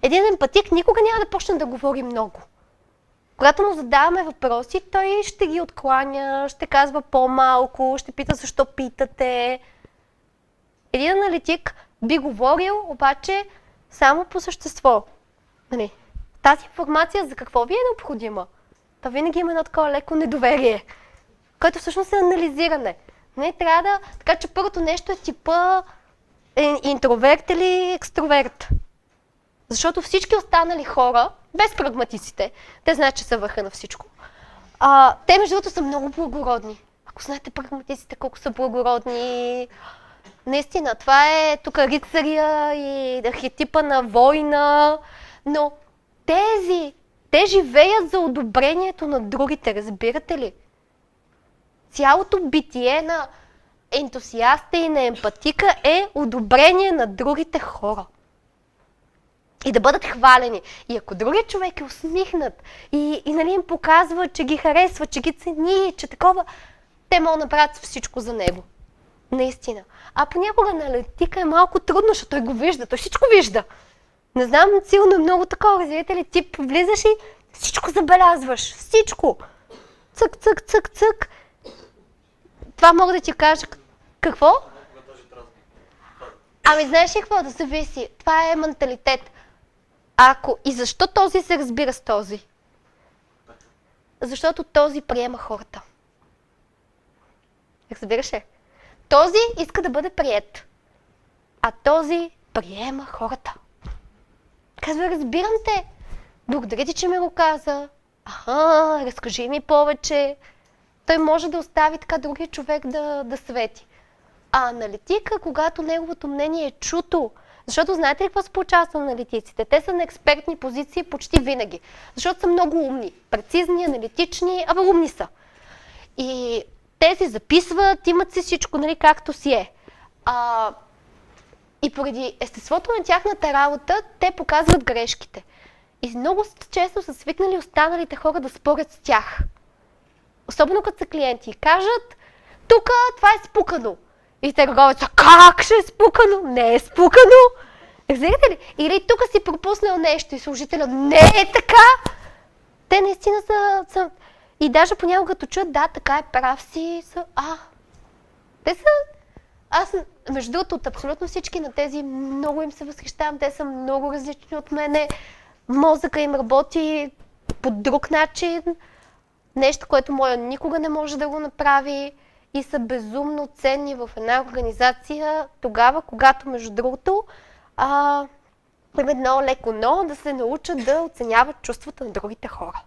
Един емпатик никога няма да почне да говори много. Когато му задаваме въпроси, той ще ги откланя, ще казва по-малко, ще пита защо питате. Един аналитик би говорил, обаче, само по същество. Нали? Тази информация за какво ви е необходима? Та винаги има едно такова леко недоверие, което всъщност е анализиране. Не трябва да... Така че първото нещо е типа интроверт или екстроверт. Защото всички останали хора, без прагматиците, те знаят, че са върха на всичко, те между другото са много благородни. Ако знаете прагматиците колко са благородни, наистина, това е тук рицаря и архетипа на война, но те живеят за одобрението на другите, разбирате ли? Цялото битие на ентусиаста и на емпатика е одобрение на другите хора. И да бъдат хвалени. И ако другият човек е усмихнат и нали, им показва, че ги харесва, че ги цени, че такова, те могат да направят всичко за него. Наистина. А понякога на аналитика е малко трудно, защото той го вижда, той всичко вижда. Не знам, силно е много такова, разбирате ли, тип влизаш и всичко забелязваш, всичко. Цък, цък, цък, цък. Това мога да ти кажа. Какво? Ами знаеш ли какво да зависи? Това е менталитет. И защо този се разбира с този? Защото този приема хората. Разбираш ли? Този иска да бъде приет, а този приема хората. Казва, разбирам те. Благодаря ти, че ми го каза. Разкажи ми повече. Той може да остави така другия човек да свети. А аналитика, когато неговото мнение е чуто, защото знаете ли какво се получава с аналитиците? Те са на експертни позиции почти винаги, защото са много умни, прецизни, аналитични, умни са. И те си записват, имат си всичко, нали, както си е. И поради естеството на тяхната работа, те показват грешките. И много често са свикнали останалите хора да спорят с тях. Особено като са клиенти. Кажат, тук това е спукано. И търговецът, как ще е спукано? Не е спукано. Разбирате ли? Или тук си пропуснал нещо и служителя, не е така. Те наистина са... И даже понякога като чуят, да, така е, прав си, те са... Аз, между другото, от абсолютно всички на тези много им се възхищавам, те са много различни от мене. Мозъка им работи по друг начин. Нещо, което моя никога не може да го направи. И са безумно ценни в една организация тогава, когато, между другото, има едно леко но да се научат да оценяват чувствата на другите хора.